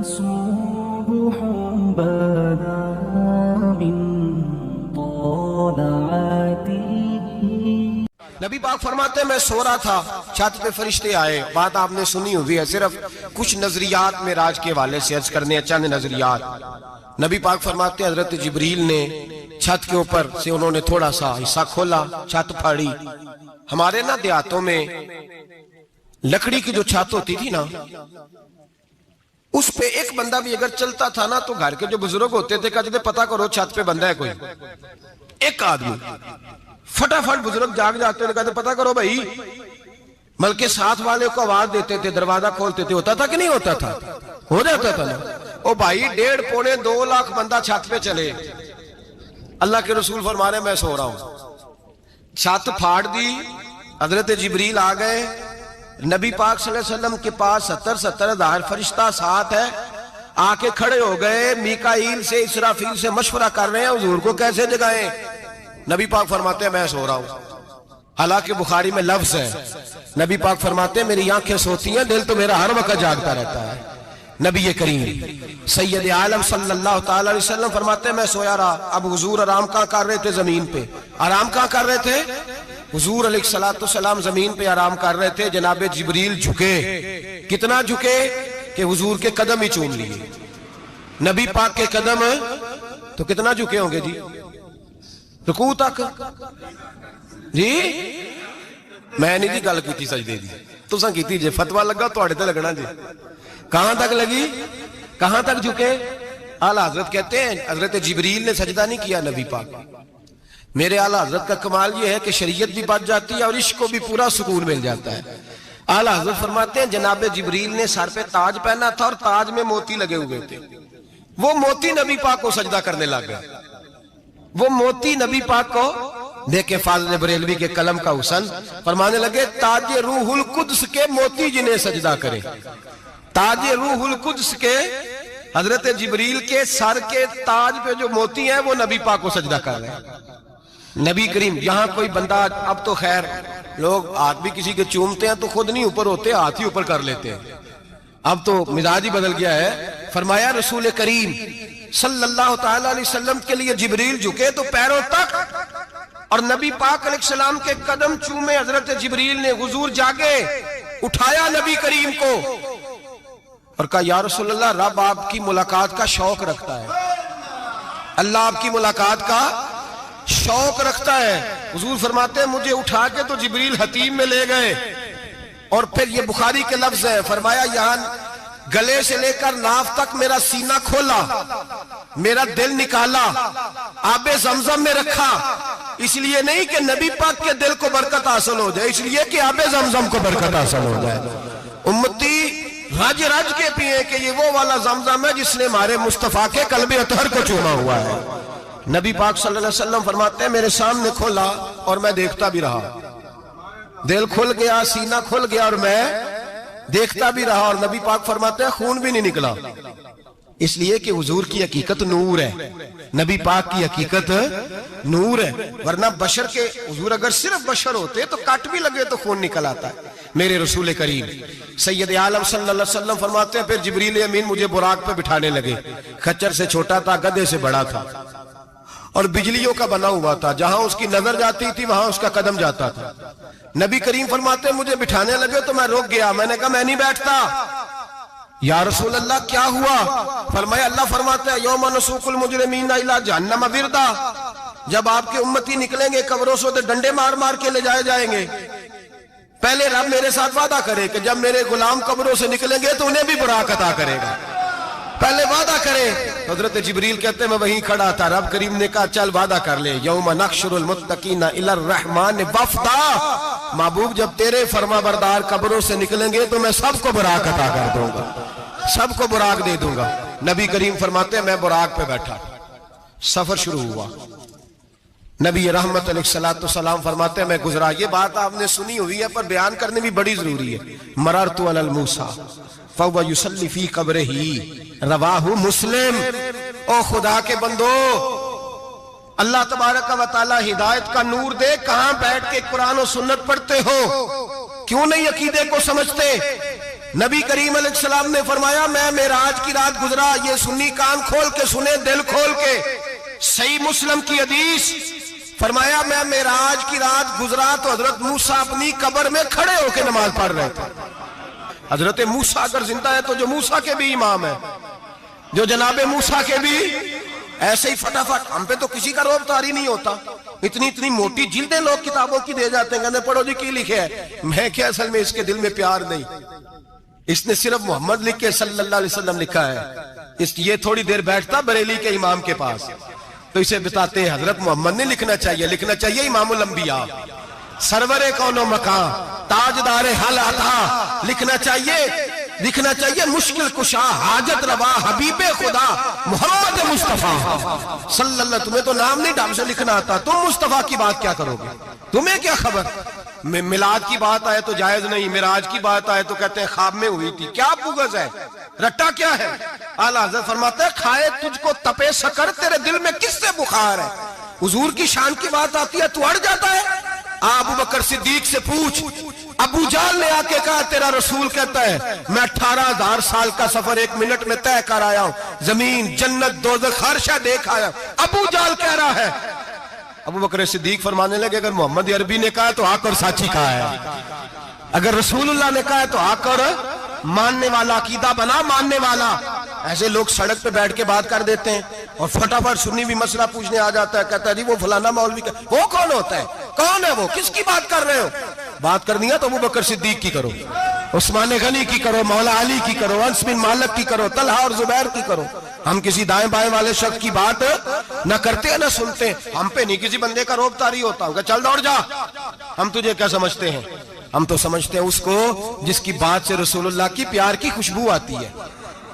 صبح بدا من طلعته. نبی پاک فرماتے ہیں میں سو رہا تھا، چھت پہ فرشتے آئے. بات آپ نے سنی ہوئی ہے، صرف کچھ نظریات معراج کے حوالے سے عرض کرنے ہیں، چند نظریات. نبی پاک فرماتے ہیں حضرت جبریل نے چھت کے اوپر سے انہوں نے تھوڑا سا حصہ کھولا، چھت پھاڑی. ہمارے نا دیہاتوں میں لکڑی کی جو چھت ہوتی تھی نا، اس پہ ایک بندہ بھی اگر چلتا تھا نا تو گھر کے جو بزرگ ہوتے تھے کہتے تھے پتہ کرو چھت پہ بندہ ہے کوئی. ایک آدمی فٹافٹ بزرگ جاگ جاتے تھے، کہتے پتہ کرو بھائی. بلکہ ساتھ والے کو آواز دیتے تھے، دروازہ کھولتے تھے. ہوتا تھا کہ نہیں ہوتا تھا؟ ہو جاتا تھا نا. او بھائی 1.5 پونے 2 لاکھ بندہ چھت پہ چلے. اللہ کے رسول فرما رہے ہیں میں سو رہا ہوں. چھت پھاڑ دی، حضرت جبریل آ گئے. نبی پاک صلی اللہ علیہ وسلم کے پاس 70 ہزار فرشتہ ساتھ ہے. آ کے کھڑے ہو گئے، میکائیل سے اسرافیل سے مشورہ کر رہے ہیں حضور کو کیسے جگائیں. نبی پاک فرماتے ہیں میں سو رہا ہوں. حالانکہ بخاری میں لفظ ہے، نبی پاک فرماتے ہیں میری آنکھیں سوتی ہیں، دل تو میرا ہر وقت جاگتا رہتا ہے. نبی کریم سید عالم صلی اللہ تعالی علیہ وسلم فرماتے ہیں میں سویا رہا. اب حضور آرام کہاں کر رہے تھے؟ زمین پہ. آرام کہاں کر رہے تھے؟ حضور علیہ السلام زمین پہ آرام کر رہے تھے. جناب جبریل جھکے. کتنا جھکے کہ حضور کے قدم ہی چوم لیے. نبی پاک کے قدم تو کتنا جھکے ہوں گے جی؟ رکوع تک. جی میں نہیں جی گل کی سجدے دی، تساں کیتی جی، فتویٰ لگا تواڈے تے لگنا جی. کہاں تک لگی؟ کہاں تک جھکے؟ اعلیٰ حضرت کہتے ہیں حضرت جبریل نے سجدہ نہیں کیا نبی پاک. میرے اعلیٰ حضرت کا کمال یہ ہے کہ شریعت بھی بچ جاتی ہے اور عشق کو بھی پورا سکون مل جاتا ہے. اعلیٰ حضرت فرماتے ہیں جناب جبریل نے سر پہ تاج پہنا تھا اور تاج میں موتی لگے ہوئے تھے. وہ موتی نبی پاک کو سجدہ کرنے لگ گئے. وہ موتی نبی پاک کو دیکھیں. فاضل بریلوی کے قلم کا حسن فرمانے لگے تاج روح القدس کے موتی جنہیں سجدہ کرے. تاج روح القدس کے حضرت جبریل کے سر کے تاج پہ جو موتی ہیں وہ نبی پاک کو سجدہ کر رہے ہیں. نبی کریم یہاں کوئی بندہ، اب تو خیر لوگ ہاتھ بھی کسی کے چومتے ہیں تو خود نہیں اوپر ہوتے، ہاتھ ہی اوپر کر لیتے ہیں. اب تو مزاج ہی بدل گیا ہے. فرمایا رسول کریم صلی اللہ تعالی علیہ وسلم کے لیے جبریل جھکے تو پیروں تک، اور نبی پاک علیہ السلام کے قدم چومے. حضرت جبریل نے حضور جاگے، اٹھایا نبی کریم کو اور کہا یا رسول اللہ رب آپ کی ملاقات کا شوق رکھتا ہے. اللہ آپ کی ملاقات کا شوق رکھتا ہے. حضور فرماتے ہیں مجھے اٹھا کے تو جبریل حتیم میں لے گئے. اور پھر یہ بخاری کے لفظ ہے، فرمایا یہاں گلے سے لے کر ناف تک میرا سینہ کھولا، میرا دل نکالا، آب زمزم میں رکھا. اس لیے نہیں کہ نبی پاک کے دل کو برکت حاصل ہو جائے، اس لیے کہ آب زمزم کو برکت حاصل ہو جائے. امتی رج رج کے پیئے کہ یہ وہ والا زمزم ہے جس نے ہمارے مصطفیٰ کے قلب اطہر کو چوما ہوا ہے. نبی پاک صلی اللہ علیہ وسلم فرماتے ہیں میرے سامنے کھولا اور میں دیکھتا بھی رہا. دل کھل گیا، سینہ کھل گیا اور میں دیکھتا بھی رہا. اور نبی پاک فرماتے ہیں خون بھی نہیں نکلا، اس لیے کہ حضور کی حقیقت نور ہے. نبی پاک کی حقیقت نور ہے. ورنہ بشر کے حضور اگر صرف بشر ہوتے تو کٹ بھی لگے تو خون نکل آتا ہے. میرے رسول کریم سید عالم صلی اللہ علیہ وسلم فرماتے ہیں پھر جبریل امین مجھے براق پہ بٹھانے لگے. خچر سے چھوٹا تھا، گدھے سے بڑا تھا اور بجلیوں کا بنا ہوا تھا. جہاں اس کی نظر جاتی تھی وہاں اس کا قدم جاتا تھا. نبی کریم فرماتے ہیں مجھے بٹھانے لگے تو میں رک گیا. میں نے کہا میں نہیں بیٹھتا. یا رسول اللہ کیا ہوا؟ فرمایا اللہ فرماتا ہے یوم نسوق المجرمین الی جہنم وردا. جب آپ کے امتی نکلیں گے قبروں سے تو ڈنڈے مار مار کے لے جائے جائیں گے. پہلے رب میرے ساتھ وعدہ کرے کہ جب میرے غلام قبروں سے نکلیں گے تو انہیں بھی براق عطا کرے گا. پہلے وعدہ کرے. حضرت جبریل کہتے ہیں میں وہیں کھڑا تھا. رب کریم نے کہا چل وعدہ کر لے یوم نحشر المتقین الی الرحمن وفدا. محبوب جب تیرے فرما بردار قبروں سے نکلیں گے تو میں سب کو براق عطا کر دوں گا، سب کو براق دے دوں گا. نبی کریم فرماتے ہیں میں براق پہ بیٹھا. سفر شروع ہوا. نبی رحمت علیہ السلام فرماتے ہیں میں گزرا. یہ بات آپ نے سنی ہوئی ہے پر بیان کرنے بھی بڑی ضروری ہے. مررت علی الموسیٰ فَهُوَ يُصَلِّ فِي قَبْرِهِ رواہ مسلم. او خدا کے بندو، اللہ تبارک و تعالی ہدایت کا نور دے. کہاں بیٹھ کے قرآن و سنت پڑھتے ہو؟ کیوں نہیں عقیدے کو سمجھتے؟ نبی کریم علیہ السلام نے فرمایا میں معراج کی رات گزرا، یہ سنی کان کھول کے سنے، دل کھول کے، صحیح مسلم کی حدیث، فرمایا میں معراج کی رات گزرا تو حضرت موسیٰ اپنی قبر میں کھڑے ہو کے نماز پڑھ رہے تھے۔ حضرت موسیٰ اگر زندہ ہے تو جو موسیٰ کے بھی امام ہے، جو جناب موسیٰ کے بھی ایسے ہی فٹافٹ، ہم پہ تو کسی کا روب طاری نہیں ہوتا، اتنی موٹی جلدیں لوگ کتابوں کی دے جاتے ہیں، کہتے ہیں پڑھو جی کی لکھے ہے، میں کیا اصل میں اس کے دل میں پیار نہیں، اس نے صرف محمد لکھ کے صلی اللہ علیہ وسلم لکھا ہے، یہ تھوڑی دیر بیٹھتا بریلی کے امام کے پاس تو اسے بتاتے ہیں حضرت محمد نے لکھنا چاہیے امام الانبیاء، سرور کون و مکان، تاجدار حل عطا، لکھنا چاہیے مشکل کشا، حاجت روا، حبیب خدا محمد مصطفیٰ صلی اللہ۔ تمہیں تو نام نہیں ڈھنگ سے لکھنا آتا، تم مصطفیٰ کی بات کیا کرو گے؟ تمہیں کیا خبر؟ میلاد کی بات آئے تو جائز نہیں، معراج کی بات آئے تو کہتے ہیں خواب میں ہوئی تھی، کیا بغض ہے، رٹا کیا ہے؟ اعلیٰ حضرت فرماتے ہیں کھائے تجھ کو تپے سکر، تیرے دل میں کس سے بخار ہے؟ حضور کی شان کی بات آتی ہے تو اڑ جاتا ہے۔ ابو بکر صدیق سے پوچھ، ابو جہل نے آ کے کہا تیرا رسول کہتا ہے میں 18,000 سال کا سفر 1 منٹ میں طے کر آیا ہوں، زمین جنت دوزخ ہر شے دیکھ آیا ہوں، ابو جہل کہہ رہا ہے۔ ابو بکر صدیق فرمانے لگے اگر محمد عربی نے کہا تو آ کر سچی کہا ہے، اگر رسول اللہ نے کہا ہے تو آ کر ماننے والا، عقیدہ بنا ماننے والا۔ ایسے لوگ سڑک پہ بیٹھ کے بات کر دیتے ہیں اور فٹافٹ سنی بھی مسئلہ پوچھنے آ جاتا ہے، کہتا ہے جی وہ فلانا مولوی کا، وہ کون ہوتا ہے، کون ہے وہ، کس کی بات کر رہے ہو؟ بات کرنی ہے تو ابو بکر صدیق کی کرو، عثمان غنی کی کرو، مولا علی کی کرو، انس بن مالک کی کرو، طلحہ اور زبیر کی کرو۔ ہم کسی دائیں بائیں والے شخص کی بات نہ کرتے نہ سنتے، ہم پہ نہیں کسی بندے کا روب طاری ہوتا ہوگا چل دوڑ جا، ہم تجھے کیا سمجھتے ہیں؟ ہم تو سمجھتے ہیں اس کو جس کی بات سے رسول اللہ کی پیار کی خوشبو آتی ہے،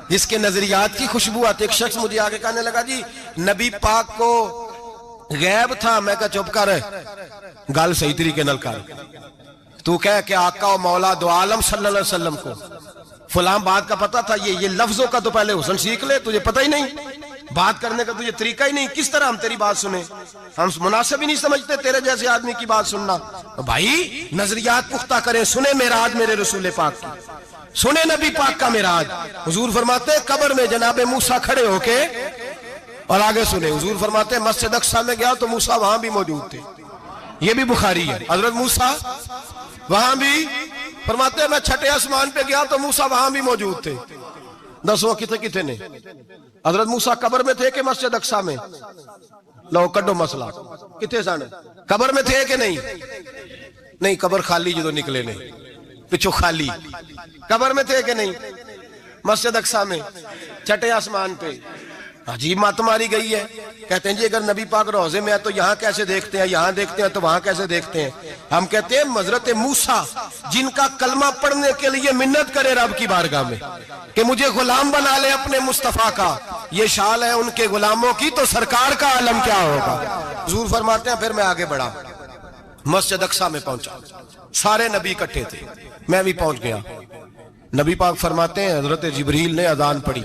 جس کے نظریات کی خوشبو آتی ہے۔ ایک شخص مجھے آگے کہنے لگا جی نبی پاک کو غیب تھا، میں کہا چپ کر، گل صحیح طریقے نال کر، تو کہہ کہ آقا و مولا دو عالم صلی اللہ علیہ وسلم کو فلاں بات کا پتہ تھا، یہ لفظوں کا تو پہلے حسن سیکھ لے، تجھے پتہ ہی نہیں، بات کرنے کا تجھے طریقہ ہی نہیں، کس طرح ہم تیری بات سنیں؟ ہم مناسب ہی نہیں سمجھتے تیرے جیسے آدمی کی بات سننا۔ بھائی نظریات پختہ کریں، سنیں معراج میرے رسول پاک کی، سنیں نبی پاک کا معراج۔ حضور فرماتے ہیں قبر میں جناب موسیٰ کھڑے ہو کے، اور آگے سنیں حضور فرماتے ہیں مسجد اقصیٰ میں گیا تو موسیٰ وہاں بھی موجود تھے، یہ بھی بخاری ہے، حضرت موسیٰ وہاں بھی، فرماتے ہیں میں چھٹے آسمان پہ گیا تو موسیٰ وہاں بھی موجود تھے۔ دسو کتنے نے حضرت موسیٰ قبر میں تھے کہ مسجد اقصیٰ میں؟ لو کڈو مسئلہ، کتنے سن قبر میں تھے کہ نہیں؟ قبر خالی جدو نکلے نے پچھو خالی، قبر میں تھے کہ نہیں؟ مسجد اقصیٰ میں چھٹے آسمان پہ۔ عجیب مات ماری گئی ہے، کہتے ہیں جی اگر نبی پاک روضے میں ہے تو یہاں کیسے دیکھتے ہیں، یہاں دیکھتے ہیں تو وہاں کیسے دیکھتے ہیں؟ ہم کہتے ہیں حضرت موسیٰ جن کا کلمہ پڑھنے کے لیے منت کرے رب کی بارگاہ میں کہ مجھے غلام بنا لے اپنے مصطفیٰ کا، یہ شال ہے ان کے غلاموں کی، تو سرکار کا عالم کیا ہوگا؟ حضور فرماتے ہیں پھر میں آگے بڑھا، مسجد اقصیٰ میں پہنچا، سارے نبی اکٹھے تھے، میں بھی پہنچ گیا۔ نبی پاک فرماتے ہیں حضرت جبریل نے اذان پڑھی،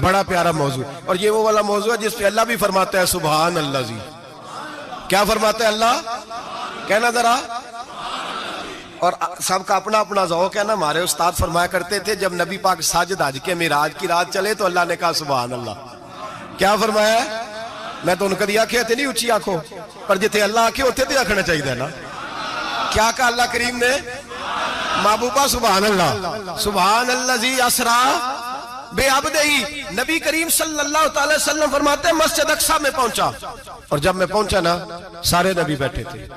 بڑا پیارا موضوع، اور یہ وہ والا موضوع ہے جس پہ اللہ بھی فرماتا ہے سبحان اللہ جی، کیا فرماتا ہے اللہ؟ کہنا ذرا، اور سب کا اپنا اپنا ذوق ہے نا۔ ہمارے استاد فرمایا کرتے تھے جب نبی پاک ساجد حج کے معراج کی رات چلے تو اللہ نے کہا سبحان اللہ، کیا فرمایا؟ میں تو ان کو دیا کہ نہیں اچھی آنکھوں پر جتنے اللہ آنکھیں ہوتے تھے رکھنا چاہیے نا، کیا کہا اللہ کریم نے؟ محبوبہ سبحان اللہ، سبحان الذی اسرا بے عبدہی۔ نبی کریم صلی اللہ تعالی وسلم فرماتے ہیں مسجد اقصیٰ میں پہنچا، اور جب میں پہنچا نا سارے نبی بیٹھے تھے۔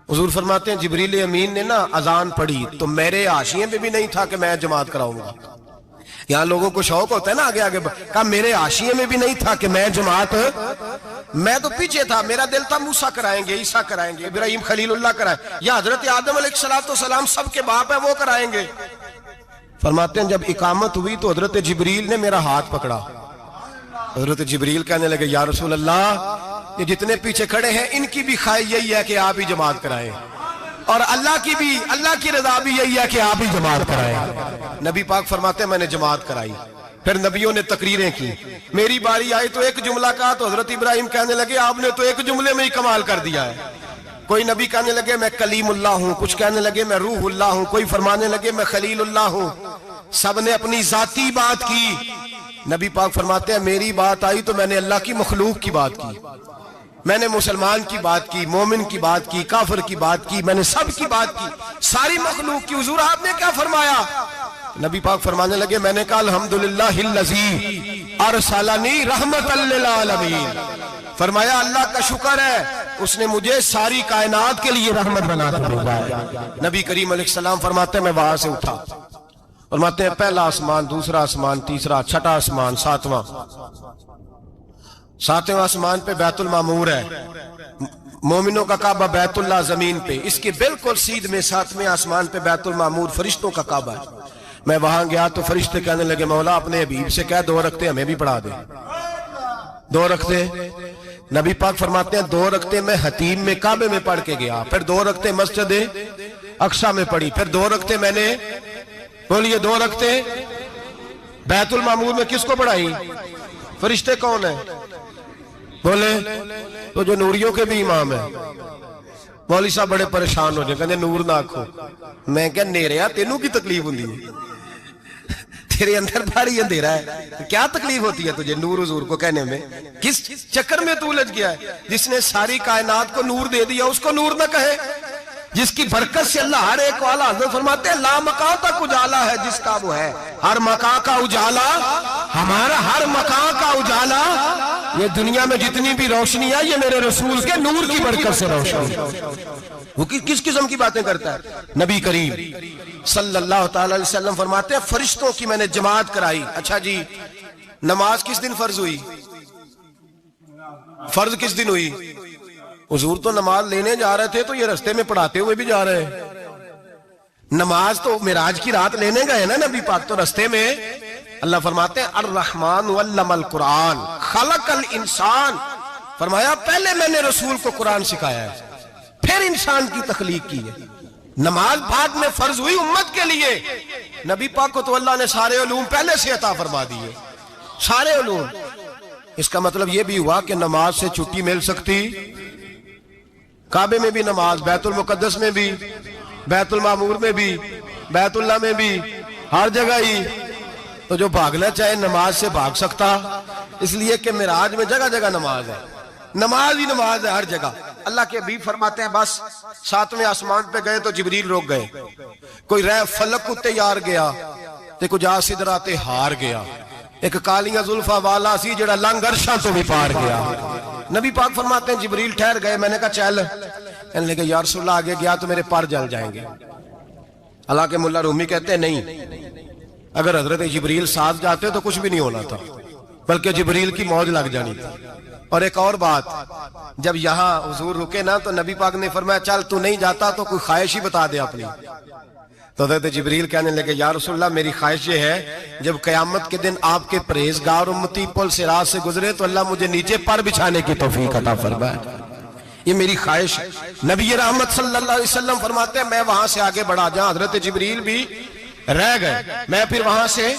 حضور فرماتے ہیں جبریل امین نے نا اذان پڑھی تو میرے حاشیے میں بھی نہیں تھا کہ میں جماعت کراؤں گا، یہاں لوگوں کو شوق ہوتا ہے نا آگے آگے، کہا میرے حاشیے میں بھی نہیں تھا کہ میں جماعت، میں تو پیچھے تھا، میرا دل تھا موسیٰ کرائیں گے، عیسیٰ کرائیں گے، ابراہیم خلیل اللہ کرائیں، یا حضرت آدم علیہ السلام سب کے باپ ہے وہ کرائیں گے۔ فرماتے ہیں جب اقامت ہوئی تو حضرت جبریل نے میرا ہاتھ پکڑا، حضرت جبریل کہنے لگے یا رسول اللہ یہ جتنے پیچھے کھڑے ہیں ان کی بھی خواہش یہی ہے کہ آپ ہی جماعت کرائیں، اور اللہ کی رضا بھی یہی ہے کہ آپ ہی جماعت کرائیں۔ نبی پاک فرماتے ہیں میں نے جماعت کرائی، پھر نبیوں نے تقریریں کی، میری باری آئی تو ایک جملہ کہا تو حضرت ابراہیم کہنے لگے آپ نے تو ایک جملے میں ہی کمال کر دیا ہے۔ کوئی نبی کہنے لگے میں کلیم اللہ ہوں، کچھ کہنے لگے میں روح اللہ ہوں، کوئی فرمانے لگے میں خلیل اللہ ہوں۔ سب نے اپنی ذاتی بات کی. نبی پاک فرماتے ہیں میری بات آئی تو میں نے اللہ کی مخلوق کی بات کی, میں نے مسلمان کی بات کی, مومن کی بات کی, کافر کی بات کی, میں نے سب کی بات کی, ساری مخلوق کی. حضور آپ نے کیا فرمایا؟ نبی پاک فرمانے لگے میں نے کہا الحمدللہ الذی ارسلنی رحمت للعالمین. فرمایا اللہ کا شکر ہے اس نے مجھے ساری کائنات کے لیے رحمت بنا کر بھیجا ہے. نبی کریم علیہ السلام فرماتے ہیں میں وہاں سے اٹھا, فرماتے ہیں پہلا آسمان, دوسرا آسمان, تیسرا, چھٹا آسمان, ساتواں آسمان پہ بیت المعمور ہے, مومنوں کا کعبہ بیت اللہ زمین پہ, اس کے بالکل سیدھ میں ساتویں آسمان پہ بیت المعمور فرشتوں کا کعبہ ہے. میں وہاں گیا تو فرشتے کہنے لگے مولا اپنے حبیب سے کہہ 2 رکعتیں ہمیں بھی پڑھا دے. 2 رکعتیں. نبی پاک فرماتے ہیں 2 رکعتیں میں حتیم میں کعبے میں پڑھ کے گیا, پھر 2 رکعتیں مسجد اقصی میں پڑھی, پھر 2 رکعتیں میں نے, بولیے 2 رکعتیں بیت المعمور میں کس کو پڑھائی؟ فرشتے کون ہیں بولے؟ تو جو نوریوں کے بھی امام ہیں. مولوی صاحب بڑے پریشان ہو جائے, کہنے نور نہ آکھو. میں کہ نیریا تینوں کی تکلیف ہوندی ہے, تیرے اندر بھاری اندھیرا ہے, کیا تکلیف ہوتی ہے تجھے نور حضور کو کہنے میں؟ کس چکر میں تو الجھ گیا ہے؟ جس نے ساری کائنات کو نور دے دیا اس کو نور نہ کہے, جس کی برکت سے اللہ ہر ایک والا. حضرت فرماتے ہیں لا مکان تک اجالا ہے جس کا وہ ہے, ہر مکان کا اجالا ہمارا, ہر مکان کا اجالا. یہ دنیا میں جتنی بھی روشنی ہے یہ میرے رسول کے نور کی برکت سے روشنی. وہ کس قسم کی باتیں کرتا ہے؟ نبی کریم صلی اللہ تعالی علیہ وسلم فرماتے ہیں فرشتوں کی میں نے جماعت کرائی. اچھا جی, نماز کس دن فرض ہوئی؟ فرض کس دن ہوئی؟ حضور تو نماز لینے جا رہے تھے تو یہ رستے میں پڑھاتے ہوئے بھی جا رہے ہیں. نماز تو معراج کی رات لینے گئے نا نبی پاک, تو رستے میں اللہ فرماتے ہیں الرحمن علم القرآن خلق الانسان. فرمایا پہلے میں نے رسول کو قرآن سکھایا ہے, پھر انسان کی تخلیق کی ہے. نماز بعد میں فرض ہوئی امت کے لیے. نبی پاک کو تو اللہ نے سارے علوم پہلے سے عطا فرما دیے, سارے علوم. اس کا مطلب یہ بھی ہوا کہ نماز سے چھٹی مل سکتی, کعبے میں بھی نماز, بیت المقدس میں بھی, بیت المعمور میں بھی, بیت اللہ میں بھی, ہر جگہ ہی. تو جو بھاگنا چاہے نماز سے بھاگ سکتا, اس لیے کہ معراج میں جگہ جگہ نماز ہے, نماز ہی نماز ہے ہر جگہ. اللہ کے حبیب فرماتے ہیں بس 7ویں آسمان پہ گئے تو جبریل روک گئے, کوئی رہ فلک کو تیار گیا تے کچھ آ سدراتے ہار گیا, ایک کالیاں زلفا والا سی جڑا لنگ عرشاں تو بھی پار گیا. نبی پاک فرماتے ہیں جبریل ٹھہر گئے, میں نے کہا چل, کہنے لگے یا رسول اللہ آگے گیا تو میرے پر جل جائیں گے. اللہ کے ملا رومی کہتے ہیں نہیں, اگر حضرت جبریل ساتھ جاتے تو کچھ بھی نہیں ہونا تھا, بلکہ جبریل کی موج لگ جانی تھی. اور ایک اور بات, جب یہاں حضور رکے نا تو نبی پاک نے فرمایا چل تو نہیں جاتا تو کوئی خواہش ہی بتا دے اپنی. تو حضرت جبریل کہنے لگے یا رسول اللہ میری خواہش یہ ہے جب قیامت کے دن آپ کے پرہیزگار امتی پل صراط سے گزرے تو اللہ مجھے نیچے پر بچھانے کی توفیق عطا فرمائے, یہ میری خواہش. نبی رحمت صلی اللہ علیہ وسلم فرماتے ہیں میں وہاں سے آگے بڑھا جہاں حضرت جبریل بھی رہ گئے, میں پھر وہاں سے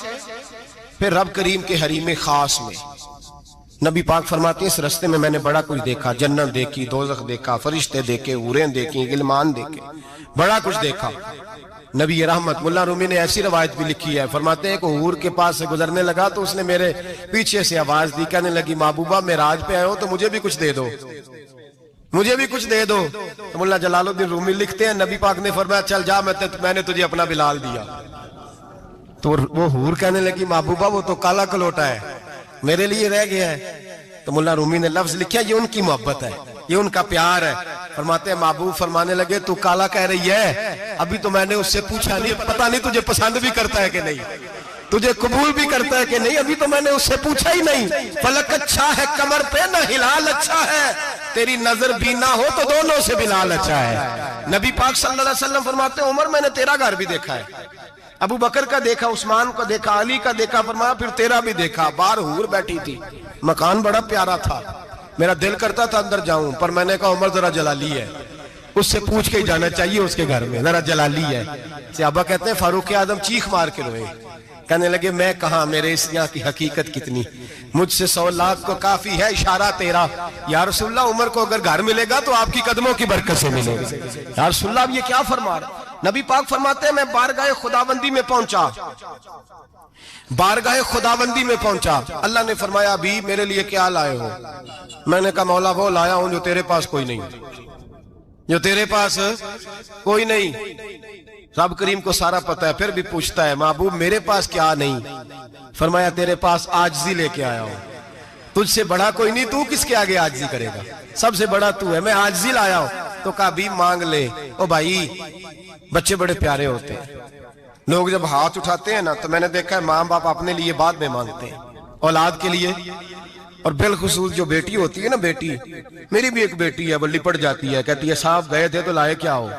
پھر رب کریم کے حریم خاص میں. نبی پاک فرماتے ہیں اس رستے میں نے بڑا کچھ دیکھا, جنت دیکھی, دوزخ دیکھا, فرشتے دیکھے, حوریں دیکھی, غلمان دیکھے, بڑا کچھ دیکھا. نبی رحمت ملا رومی نے ایسی روایت بھی لکھی ہے, فرماتے ہیں کہ حور کے پاس سے گزرنے لگا تو اس نے میرے پیچھے سے آواز دی, کہنے لگی محبوبہ معراج پہ آئے ہو تو مجھے بھی کچھ دے دو, مجھے بھی کچھ دے دو. تو ملا جلال الدین رومی لکھتے ہیں نبی پاک نے فرمایا چل جا, میں نے تجھے اپنا بلال دیا. تو وہ حور کہنے لگی محبوبہ وہ تو کالا کلوٹا ہے, میرے لیے رہ گیا ہے. تو ملا رومی نے لفظ لکھا یہ ان کی محبت ہے, یہ ان کا پیار ہے. فرماتے ہیں محبوب فرمانے لگے تو کالا کہہ رہی ہے, ابھی تو میں نے اس سے پوچھا نہیں, پتہ نہیں تجھے پسند بھی کرتا ہے کہ نہیں, تجھے قبول بھی کرتا ہے کہ نہیں, ابھی تو میں نے اس سے پوچھا ہی نہیں. فلک اچھا ہے کمر پہ نہ ہلال اچھا ہے, تیری نظر بھی نہ ہو تو دونوں سے بلال اچھا ہے. نبی پاک صلی اللہ علیہ وسلم فرماتے ہیں عمر میں نے تیرا گھر بھی دیکھا ہے, ابو بکر کا دیکھا, عثمان کا دیکھا, علی کا دیکھا, فرمایا پھر تیرا بھی دیکھا. باہر حور بیٹھی تھی, مکان بڑا پیارا تھا, میرا دل کرتا تھا اندر جاؤں, پر میں نے کہا عمر ذرا جلالی ہے, اس سے پوچھ کے ہی جانا چاہیے اس کے گھر میں, ذرا جلالی ہے. صحابہ کہتے ہیں فاروق اعظم چیخ مار کے روئے, کہنے لگے میں کہاں, میرے اس یہاں کی حقیقت کتنی, مجھ سے 100 لاکھ کو کافی ہے اشارہ تیرا. یا رسول اللہ عمر کو اگر گھر ملے گا تو آپ کی قدموں کی برکت سے ملے گا. یا رسول اللہ اب یہ کیا فرما رہا, نبی پاک فرماتے ہیں میں بارگاہ خداوندی میں پہنچا، بارگاہ خداوندی میں پہنچا، اللہ نے فرمایا ابھی میرے لیے کیا لائے ہو؟ میں نے کہا مولا وہ لایا ہوں جو تیرے پاس کوئی نہیں، جو تیرے پاس کوئی نہیں۔ رب کریم کو سارا پتہ ہے، پھر بھی پوچھتا ہے محبوب میرے پاس کیا نہیں؟ فرمایا تیرے پاس عاجزی لے کے آیا ہوں، تجھ سے بڑا کوئی نہیں، تو کس کے آگے عاجزی کرے گا، سب سے بڑا تو ہے، میں عاجزی لایا ہوں۔ تو کہا بھی مانگ لے۔ او بھائی بچے بڑے پیارے ہوتے ہیں، لوگ جب ہاتھ اٹھاتے ہیں نا تو میں نے دیکھا ہے ماں باپ اپنے لیے بعد میں مانگتے ہیں، اولاد کے لیے، اور بالخصوص جو بیٹی ہوتی ہے نا، بیٹی میری بھی ایک بیٹی ہے، وہ لپٹ جاتی ہے، کہتی ہے صاحب گئے تھے تو لائے کیا ہو؟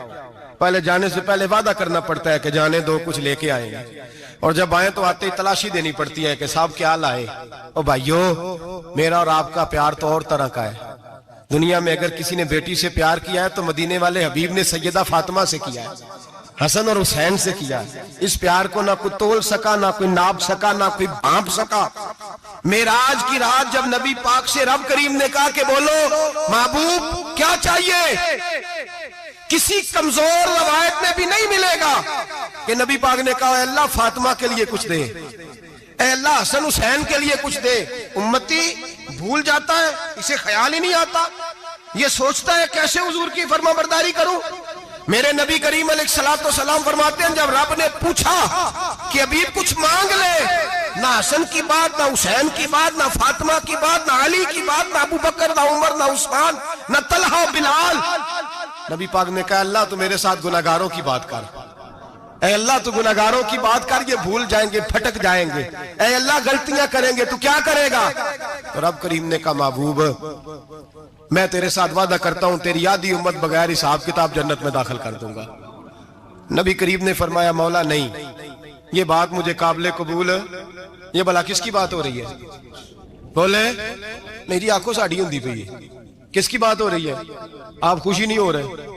پہلے جانے سے پہلے وعدہ کرنا پڑتا ہے کہ جانے دو کچھ لے کے آئیں گے، اور جب آئیں تو آتے ہی تلاشی دینی پڑتی ہے کہ صاحب کیا لائے۔ او بھائیو میرا اور آپ کا پیار تو اور طرح کا ہے، دنیا میں اگر کسی نے بیٹی سے پیار کیا ہے تو مدینے والے حبیب نے سیدہ فاطمہ سے کیا ہے، حسن اور حسین سے کیا۔ اس پیار کو نہ کوئی تول سکا، نہ کوئی ناپ سکا، نہ کوئی بھانپ سکا۔ معراج کی رات جب نبی پاک سے رب کریم نے کہا کہ بولو محبوب کیا چاہیے، کسی کمزور روایت میں بھی نہیں ملے گا کہ نبی پاک نے کہا اے اللہ فاطمہ کے لیے کچھ دے، اے اللہ حسن حسین کے لیے کچھ دے۔ امتی بھول جاتا ہے، اسے خیال ہی نہیں آتا، یہ سوچتا ہے کیسے حضور کی فرما برداری کروں۔ میرے نبی کریم علیہ السلام فرماتے ہیں جب رب نے پوچھا کہ ابھی کچھ مانگ لے، نہ حسن کی بات، نہ حسین کی بات، نہ فاطمہ کی بات، نہ علی کی بات، نہ ابو بکر، نہ عمر، نہ عثمان، نہ طلحہ بلال، نبی پاک نے کہا اللہ تو میرے ساتھ گناہگاروں کی بات کر، اے اللہ تو گناہگاروں کی بات کر، یہ بھول جائیں گے، پھٹک جائیں گے، اے اللہ غلطیاں کریں گے تو کیا کرے گا؟ تو رب کریم نے کہا محبوب میں تیرے ساتھ وعدہ کرتا ہوں تیری آدھی امت بغیر حساب کتاب جنت میں داخل کر دوں گا۔ نبی کریم نے فرمایا مولا نہیں، یہ بات مجھے قابل قبول ہے، یہ بھلا کس کی بات ہو رہی ہے؟ بولے میری آنکھوں ساڑھی ہوندی پئی ہے، کس کی بات ہو رہی ہے؟ آپ خوشی نہیں ہو رہے،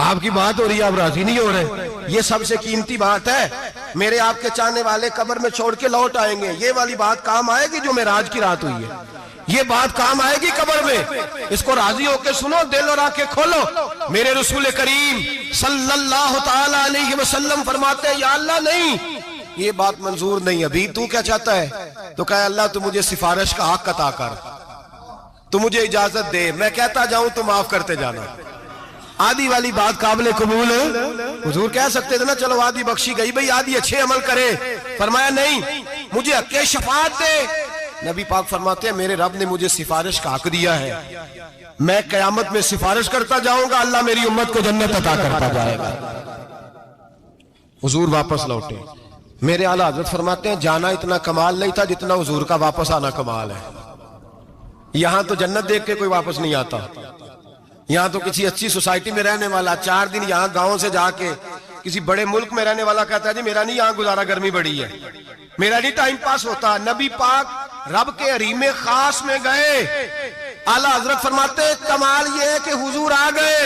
آپ کی بات ہو رہی ہے، آپ راضی نہیں ہو رہے، یہ سب سے قیمتی بات ہے، میرے آپ کے چاہنے والے قبر میں چھوڑ کے لوٹ آئیں گے، یہ والی بات کام آئے گی جو معراج کی رات ہوئی ہے، یہ بات کام آئے گی قبر میں، اس کو راضی ہو کے سنو، دل اور آنکھیں کھولو۔ میرے رسول کریم صلی اللہ تعالی علیہ وسلم فرماتے ہیں یا اللہ نہیں، یہ بات منظور نہیں، ابھی تو کیا چاہتا ہے؟ تو کہا اللہ تو مجھے سفارش کا حق عطا کر، تو مجھے اجازت دے، میں کہتا جاؤں تو معاف کرتے جانا۔ آدھی والی بات قابل قبول ہے، حضور کہہ سکتے تھے نا چلو آدھی بخشی گئی بھئی آدھی اچھے عمل کرے، فرمایا نہیں مجھے حق شفاعت دے۔ نبی پاک فرماتے ہیں میرے رب نے مجھے سفارش کا حق دیا ہے، میں قیامت میں سفارش کرتا جاؤں گا، اللہ میری امت کو جنت عطا کرتا جائے گا۔ حضور واپس لوٹے، میرے اعلیٰ حضرت فرماتے ہیں جانا اتنا کمال نہیں تھا جتنا حضور کا واپس آنا کمال ہے۔ یہاں تو جنت دیکھ کے کوئی واپس نہیں آتا، یہاں تو کسی اچھی سوسائٹی میں رہنے والا 4 دن یہاں گاؤں سے جا کے کسی بڑے ملک میں رہنے والا کہتا ہے جی میرا نہیں یہاں گزارا، گرمی بڑی ہے، میرا نہیں ٹائم پاس ہوتا۔ نبی پاک رب کے حریم خاص میں گئے، اعلیٰ حضرت فرماتے ہیں کمال یہ ہے کہ حضور آ گئے،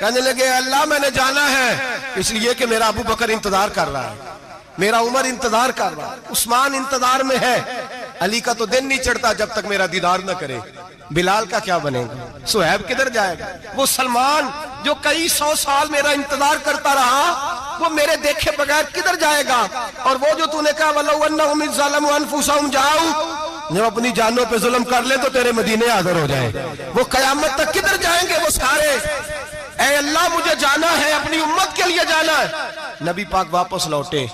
کہنے لگے اللہ میں نے جانا ہے اس لیے کہ میرا ابو بکر انتظار کر رہا ہے، میرا عمر انتظار کر رہا ہے، عثمان انتظار میں ہے، علی کا تو دن نہیں چڑھتا جب تک میرا دیدار نہ کرے، بلال کا کیا بنے گا، صہیب کدھر جائے گا، وہ سلمان جو کئی 100 سال میرا انتظار کرتا رہا وہ میرے دیکھے بغیر کدھر جائے گا، اور وہ جو تو نے کہا وَلَوْ أَنَّهُمْ إِذْ ظَلَمُوا أَنفُسَهُمْ جَاءُوا، جب اپنی جانوں پہ ظلم کر لے تو تیرے مدینے حاضر ہو جائیں، وہ قیامت تک کدھر جائیں گے وہ سارے، اے اللہ مجھے جانا ہے، اپنی امت کے لیے جانا ہے۔ نبی پاک واپس لوٹے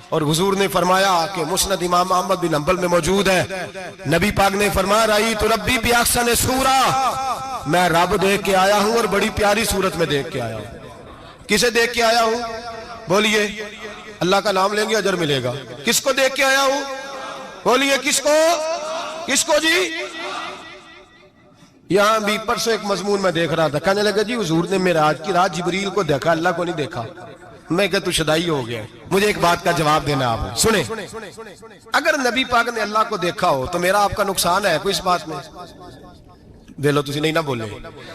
اور حضور نے فرمایا کہ مسند امام احمد بن حنبل میں موجود ہے، نبی پاک نے فرمایا رأیت ربی بأحسن صورہ، میں رب دیکھ کے آیا ہوں اور بڑی پیاری صورت میں دیکھ کے آیا ہوں۔ کسے دیکھ کے آیا ہوں؟ بولیے، اللہ کا نام لیں گے اجر ملے گا۔ کس کو دیکھ کے آیا ہوں؟ بولیے کس کو؟ کس کو جی؟ یہاں بھی پرسوں ایک مضمون میں دیکھ رہا تھا، کہنے لگا جی حضور نے معراج کی رات جبریل کو دیکھا، اللہ کو نہیں دیکھا۔ میں کہا تو شدائی ہو گیا، مجھے ایک بات کا جواب دینا آپ سنیں، اگر نبی پاک نے اللہ کو دیکھا ہو تو میرا آپ کا نقصان ہے کوئی اس بات میں؟ ویلو تسی نہیں نہ بولے،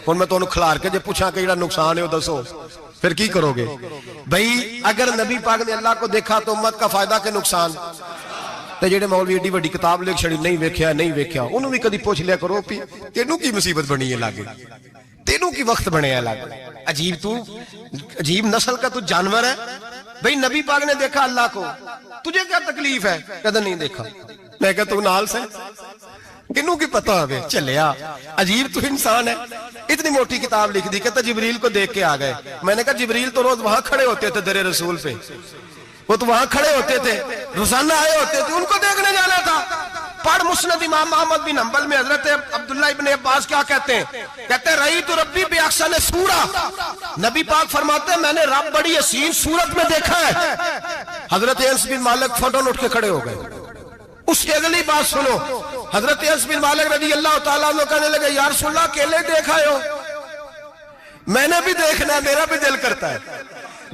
اور میں تو کھلار کے جب پوچھا کہ یہ نقصان ہے وہ دسو، پھر کی کرو گے؟ بھئی اگر نبی پاک نے اللہ کو دیکھا تو امت کا فائدہ کے نقصان؟ تے جڑے مولوی ایڈی وڈی کتاب لکھ چھڑی نہیں ویکھیا نہیں ویکھیا، انہوں بھی کدی پوچھ لیا کرو تینوں کی مصیبت بنی ہے لاگے، تینوں کی وقت بنے ہے لاگے، عجیب نسل کا تو جانور ہے بھئی. نبی پاک نے دیکھا اللہ کو, تجھے کیا تکلیف ہے؟ کہتا نہیں دیکھا. میں کہتا تو نال سے کنوں کی پتہ ہوئے چلیا, عجیب تو انسان ہے. اتنی موٹی کتاب لکھ دی, کہتا جبریل کو دیکھ کے آ گئے. میں نے کہا جبریل تو روز وہاں کھڑے ہوتے تھے در رسول پہ, وہ تو وہاں کھڑے ہوتے تھے, روزانہ آئے ہوتے تھے, ان کو دیکھنے جانا تھا. پڑھ مسند امام احمد بن حنبل میں حضرت عبداللہ ابن عباس کیا کہتے ہیں؟ کہتے ہیں رأیت ربی بأحسن سورہ. نبی پاک فرماتے ہیں میں نے رب بڑی حسین صورت میں دیکھا ہے. حضرت انس بن مالک فوراً اٹھ کے کھڑے ہو گئے. اس کی اگلی بات سنو, حضرت انس بن مالک رضی اللہ تعالیٰ عنہ کہنے لگے یا رسول اللہ اکیلے دیکھا ہو؟ میں نے بھی دیکھنا ہے, میرا بھی دل کرتا ہے.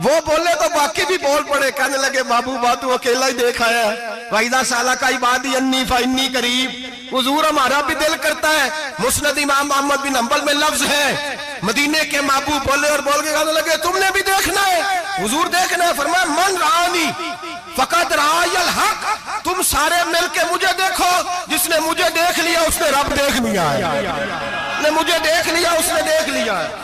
وہ بولے تو باقی بھی بول پڑے, کہنے لگے محبوبہ تو اکیلا ہی دیکھا ہے. وَإِذَا سَأَلَكَ عِبَادِي عَنِّي فَإِنِّي قَرِيبٌ. حضور ہمارا بھی دل کرتا ہے. مسند امام احمد بن حنبل میں لفظ ہے, مدینے کے محبوب بولے اور بول کے کہنے لگے تم نے بھی دیکھنا ہے؟ حضور دیکھنا ہے. فرمایا من رآنی فقط رآی الحق. تم سارے مل کے مجھے دیکھو, جس نے مجھے دیکھ لیا اس نے رب دیکھ لیا ہے. نے مجھے دیکھ لیا اس نے دیکھ لیا ہے.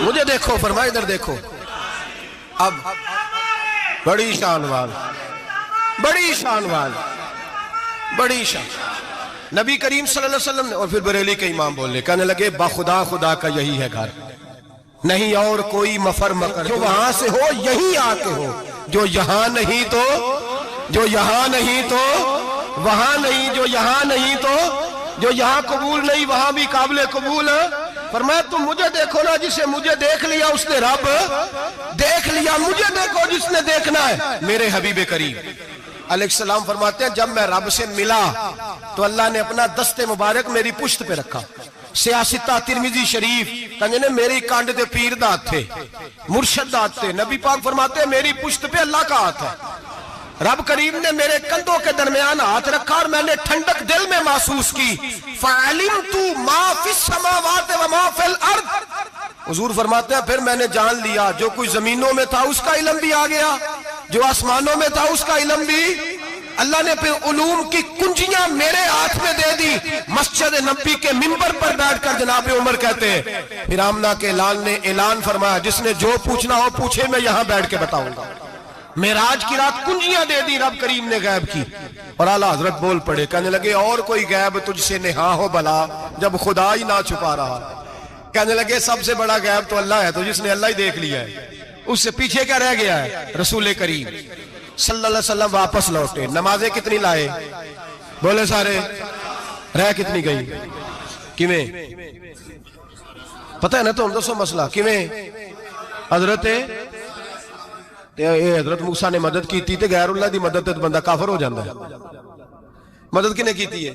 مجھے دیکھو, فرمایا ادھر دیکھو. اب بڑی شان وال, بڑی شان وال, بڑی شان. نبی کریم صلی اللہ علیہ وسلم نے, اور پھر بریلی کے امام بولے, کہنے لگے باخدا خدا کا یہی ہے گھر, نہیں اور کوئی مفر مکر. جو وہاں سے ہو یہی آتے ہو, جو یہاں نہیں تو, جو یہاں نہیں تو وہاں نہیں, جو یہاں نہیں تو, جو یہاں قبول نہیں وہاں بھی قابل قبول. فرمایا تم مجھے دیکھو نا, جسے مجھے دیکھ لیا اس نے رب دیکھ لیا. مجھے دیکھو جس نے دیکھنا ہے میرے حبیب کریم علیہ السلام. فرماتے ہیں جب میں رب سے ملا تو اللہ نے اپنا دست مبارک میری پشت پہ رکھا. سیاستہ ترمذی شریف کہنے میری کانڈ دے پیر دات تھے, مرشد دات تھے. نبی پاک فرماتے ہیں میری پشت پہ اللہ کا ہاتھ ہے. رب کریم نے میرے کندھوں کے درمیان ہاتھ رکھا اور میں نے ٹھنڈک دل میں محسوس کی. فَعَلِمْتُ مَا فِي السَّمَاوَاتِ وَمَا فِي الْأَرْضِ. حضور فرماتے ہیں پھر میں نے جان لیا جو کچھ زمینوں میں تھا اس کا علم بھی آ گیا, جو آسمانوں میں تھا اس کا علم بھی. اللہ نے پھر علوم کی کنجیاں میرے ہاتھ میں دے دی. مسجد نبی کے منبر پر بیٹھ کر جناب عمر کہتے ہیں پھر آمنہ کے لال نے اعلان فرمایا جس نے جو پوچھنا ہو پوچھے, میں یہاں بیٹھ کے بتاؤں گا. معراج کی رات کنجیاں دے دی رب کریم نے غیب کی. اور اعلیٰ حضرت بول پڑے, کہنے لگے اور کوئی غیب تجھ سے نہا ہو بلا جب خدا ہی نہ چھپا رہا. کہنے لگے سب سے بڑا غیب تو اللہ ہے, تو جس نے اللہ ہی دیکھ لیا ہے اس سے پیچھے کیا رہ گیا ہے. رسول کریم صلی اللہ علیہ وسلم واپس لوٹے. نمازیں کتنی لائے بولے سارے, رہ کتنی گئی کیویں پتہ ہے نا؟ تو ہم دسو مسئلہ کیویں. حضرت موسیٰ نے مدد کی تھی, غیر اللہ دی مدد تے بندہ کافر ہو جاندہ ہے. مدد کنے کی تھی ہے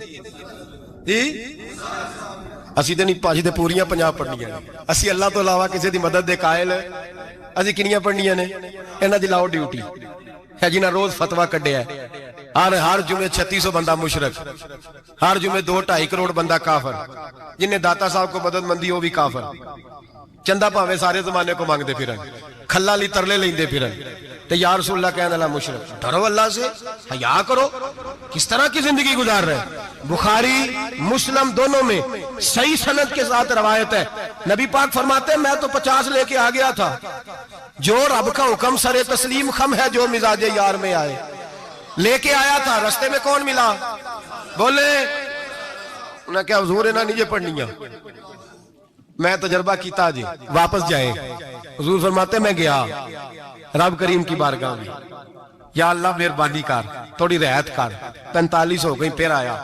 اسی تے نہیں پانچ تے پوریاں 50 پڑھنیاں نے. اسی اللہ تو علاوہ کسی دی مدد دے قائل اسی کنیاں پڑھنیاں نے. انہاں دی لاؤ ڈیوٹی ہے جنہاں روز فتوہ کڈیا ہے. ہر جمعے 3600 بندہ مشرک, ہر جمعے 2-2.5 کروڑ بندہ کافر, جنہیں داتا صاحب کو مدد مندی وہ بھی کافر. چندہ پاوے سارے زمانے کو مانگتے پھرن, کھلا لی ترلے لیندے پھرن. تے یا رسول اللہ کہنے اللہ مشرک. ڈرو اللہ سے, حیا کرو. کس طرح کی زندگی گزار رہے ہیں؟ بخاری مسلم دونوں میں صحیح سند کے ساتھ روایت ہے. نبی پاک فرماتے ہیں میں تو 50 لے کے آ گیا تھا. جو رب کا حکم سر تسلیم خم ہے, جو مزاج یار میں آئے لے کے آیا تھا. رستے میں کون ملا بولے, انہیں کیا حضور انہیں نیجے پڑھنیاں, میں تجربہ کیتا جی واپس جائیں. حضور فرماتے میں گیا رب کریم کی بارگاہ میں, یا اللہ مہربانی کر تھوڑی رعایت کر. 45 ہو گئی پھر آیا.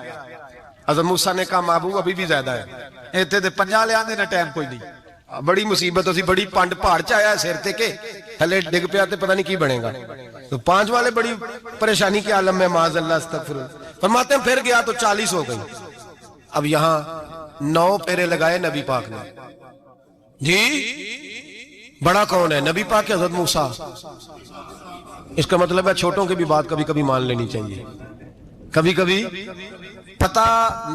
حضرت موسیٰ نے کہا محبوب ابھی بھی زیادہ ہے, ایتھے تے 50 لے آنے نا ٹائم کوئی نہیں. بڑی مصیبت اسی, بڑی پانڈ پہاڑ چایا سر تے کے تھلے ڈگ پیا تے پتہ نہیں کی بنے گا. تو 5 والے بڑی پریشانی کے عالم میں معاذ اللہ استغفر. فرماتے ہیں پھر گیا تو 40 ہو گئی. اب یہاں 9 پھیرے لگائے نبی پاک نے. جی بڑا کون ہے؟ نبی پاک حضرت موسیٰ. اس کا مطلب ہے چھوٹوں کی بھی بات کبھی کبھی مان لینی چاہیے. کبھی کبھی پتہ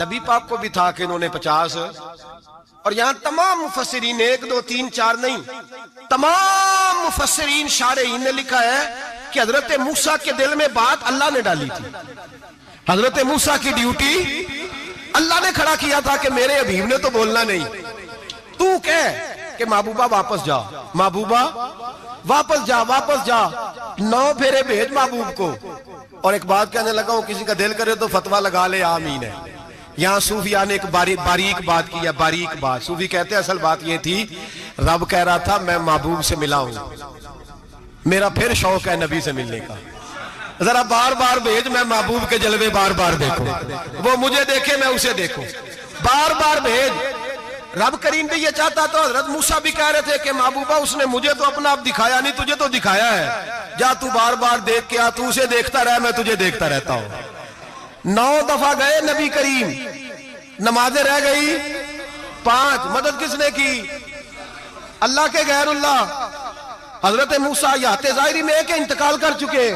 نبی پاک کو بھی تھا کہ انہوں نے 50, اور یہاں تمام مفسرین 1 2 3 4 نہیں, تمام مفسرین شارحین نے لکھا ہے کہ حضرت موسیٰ کے دل میں بات اللہ نے ڈالی تھی. حضرت موسیٰ کی ڈیوٹی اللہ نے کھڑا کیا تھا کہ میرے حبیب نے تو بولنا نہیں، تو کہہ کہ محبوبہ واپس جا، محبوبہ واپس جا، واپس جا، 9 پھیرے بھیج محبوب کو۔ اور ایک بات کہنے لگا ہوں، کسی کا دل کرے تو فتویٰ لگا لے، آمین ہے۔ یہاں صوفیاء نے ایک باریک بات کی ہے، باریک بات۔ صوفی کہتے ہیں اصل بات یہ تھی، رب کہہ رہا تھا میں محبوب سے ملا ہوں، میرا پھر شوق ہے نبی سے ملنے کا، ذرا بار بار بھیج، میں محبوب کے جلوے بار بار دیکھوں، وہ مجھے دیکھے میں اسے دیکھوں، بار بار بھیج۔ رب کریم بھی یہ چاہتا تو حضرت موسیٰ بھی کہہ رہے تھے کہ محبوبہ اس نے مجھے تو اپنا آپ دکھایا نہیں، تجھے تو دکھایا ہے، جا تو بار بار دیکھ کے آ، تو اسے دیکھتا رہ، میں تجھے دیکھتا رہتا ہوں۔ 9 دفعہ گئے نبی کریم، نمازیں رہ گئی 5، مدد کس نے کی؟ اللہ کے غیر اللہ۔ حضرت موسیٰ یات ظاہری میں کہ انتقال کر چکے،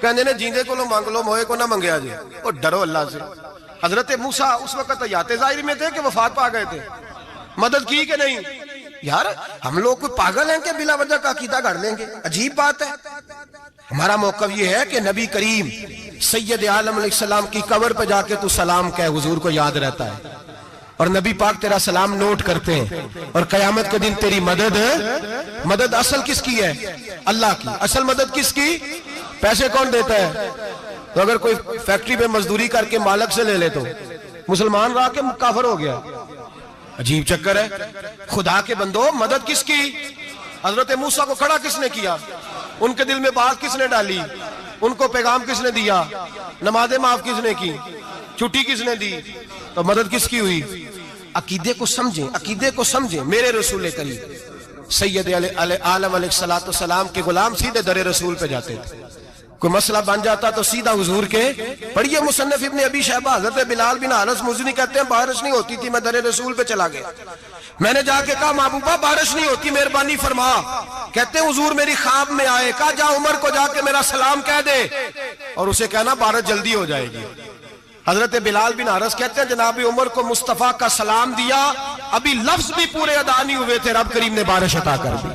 کہنے نے جیندے کو لو مانگ لو، موئے کو نہ منگیا جی، اور ڈرو اللہ سے۔ حضرت موسیٰ اس وقت یات ظاہری میں تھے کہ وفات پا گئے تھے، مدد کی کہ نہیں؟ یار ہم لوگ کوئی پاگل ہیں کہ بلا وجہ کا عقیدہ گھڑ لیں گے؟ عجیب بات ہے۔ ہمارا موقف یہ ہے کہ نبی کریم سید عالم علیہ السلام کی قبر پہ جا کے تو سلام کہے، حضور کو یاد رہتا ہے، اور نبی پاک تیرا سلام نوٹ کرتے ہیں، اور قیامت کے دن تیری مدد اصل کس کی ہے؟ اللہ کی۔ اصل مدد کس کی؟ پیسے کون دیتا ہے؟ تو اگر کوئی فیکٹری پہ مزدوری کر کے مالک سے لے لے تو مسلمان رہا کے کافر ہو گیا، عجیب چکر ہے۔ خدا کے بندو، مدد کس کی؟ حضرت موسیٰ کو کھڑا کس نے کیا؟ ان کے دل میں بات کس نے ڈالی؟ ان کو پیغام کس نے دیا؟ نمازیں معاف کس نے کی؟ چھٹی کس نے دی؟ تو مدد کس کی ہوئی؟ عقیدے کو سمجھیں، عقیدے کو سمجھیں۔ میرے رسول کریم سید عالم علیہ السلام کے غلام سیدھے در رسول پہ جاتے تھے، کوئی مسئلہ بن جاتا تو سیدھا حضور کے۔ پڑھیے مصنف ابن ابی شیبہ، حضرت بلال بن حارث مزنی کہتے ہیں بارش نہیں ہوتی تھی، میں در رسول پہ چلا گیا، میں نے جا کے کہا محبوبہ بارش نہیں ہوتی، مہربانی فرما۔ کہتے ہیں حضور میری خواب میں آئے، کہا جا عمر کو جا کے میرا سلام کہہ دے، اور اسے کہنا بارش جلدی ہو جائے گی۔ حضرت بلال بن حارث کہتے ہیں جناب عمر کو مصطفیٰ کا سلام دیا، ابھی لفظ بھی پورے ادا نہیں ہوئے تھے، رب کریم نے بارش عطا کر دی۔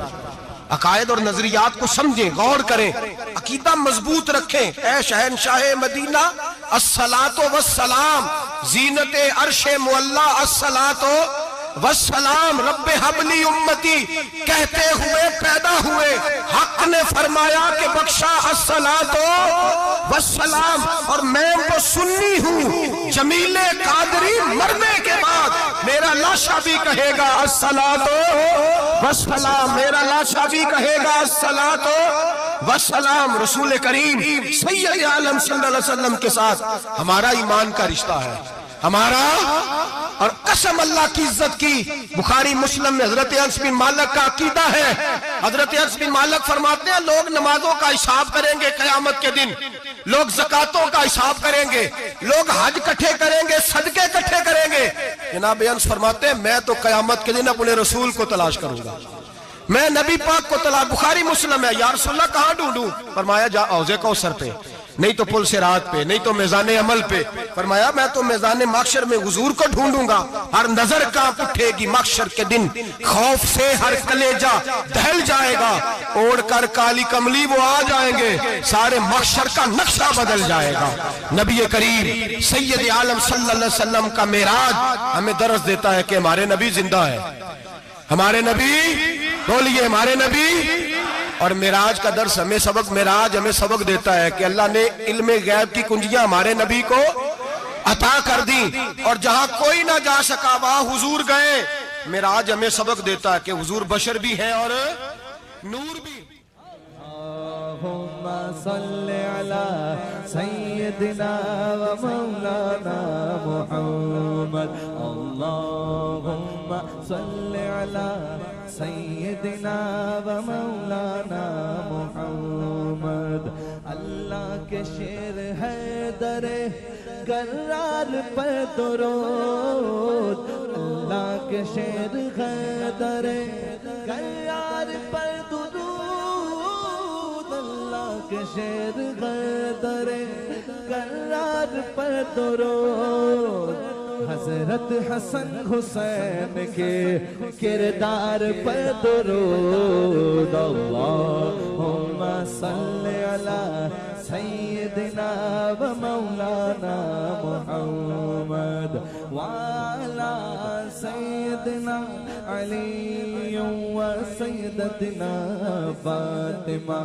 عقائد اور نظریات کو سمجھیں، غور کریں، عقیدہ مضبوط رکھیں۔ اے شہنشاہ مدینہ الصلاۃ والسلام، زینت عرش معلی الصلاۃ والسلام، رب حبلی امتی کہتے ہوئے پیدا ہوئے، حق نے فرمایا کہ بخشا الصلاۃ والسلام، اور میں وہ سنی ہوں جمیل قادری مرنے کے بعد میرا لاشا بھی کہے گا الصلاۃ والسلام، میرا لاشا بھی کہے گا الصلاۃ والسلام۔ رسول کریم سید عالم صلی اللہ علیہ وسلم کے ساتھ ہمارا ایمان کا رشتہ ہے، ہمارا، اور قسم اللہ کی عزت کی، بخاری مسلم میں حضرت انس بن مالک کا عقیدہ ہے۔ حضرت انس بن مالک فرماتے ہیں لوگ نمازوں کا حساب کریں گے قیامت کے دن، لوگ زکاتوں کا حساب کریں گے، لوگ حج کٹھے کریں گے، صدقے کٹھے کریں گے۔ جناب انس فرماتے ہیں میں تو قیامت کے دن اپنے رسول کو تلاش کروں گا، میں نبی پاک کو تلاش۔ بخاری مسلم ہے، یا رسول اللہ کہاں ڈھونڈوں؟ فرمایا جا حوض کوثر پہ، نہیں تو پل صراط پہ، نہیں تو میزان عمل پہ۔ فرمایا میں تو میزان محشر میں حضور کو ڈھونڈوں گا، ہر نظر کانپ اٹھے گی محشر کے دن، خوف سے ہر کلیجہ دہل جائے گا، اوڑھ کر کالی کملی وہ آ جائیں گے، سارے محشر کا نقشہ بدل جائے گا۔ نبی کریم سید عالم صلی اللہ علیہ وسلم کا معراج ہمیں درس دیتا ہے کہ ہمارے نبی زندہ ہے، ہمارے نبی، بولیے ہمارے نبی۔ اور معراج کا درس ہمیں سبق، معراج ہمیں سبق دیتا ہے کہ اللہ نے علم غیب کی کنجیاں ہمارے نبی کو عطا کر دی، اور جہاں کوئی نہ جا سکا وہاں حضور گئے۔ معراج ہمیں سبق دیتا ہے کہ حضور بشر بھی ہے اور نور بھی۔ اللہم صلی علی سیدنا و مولانا محمد، اللہم صلی علی سیدنا و مولانا محمد۔ اللہ کے شیر ہے در کرار پر درود، اللہ کے شیر ہے در کرار پر درود، اللہ کے شیر ہے در کرار پر درود۔ حضرت حسن حسین کے کردار پر درود، اللہم صلی علی سیدنا و مولانا محمد۔ سیدنا علی و سیدتنا فاطمہ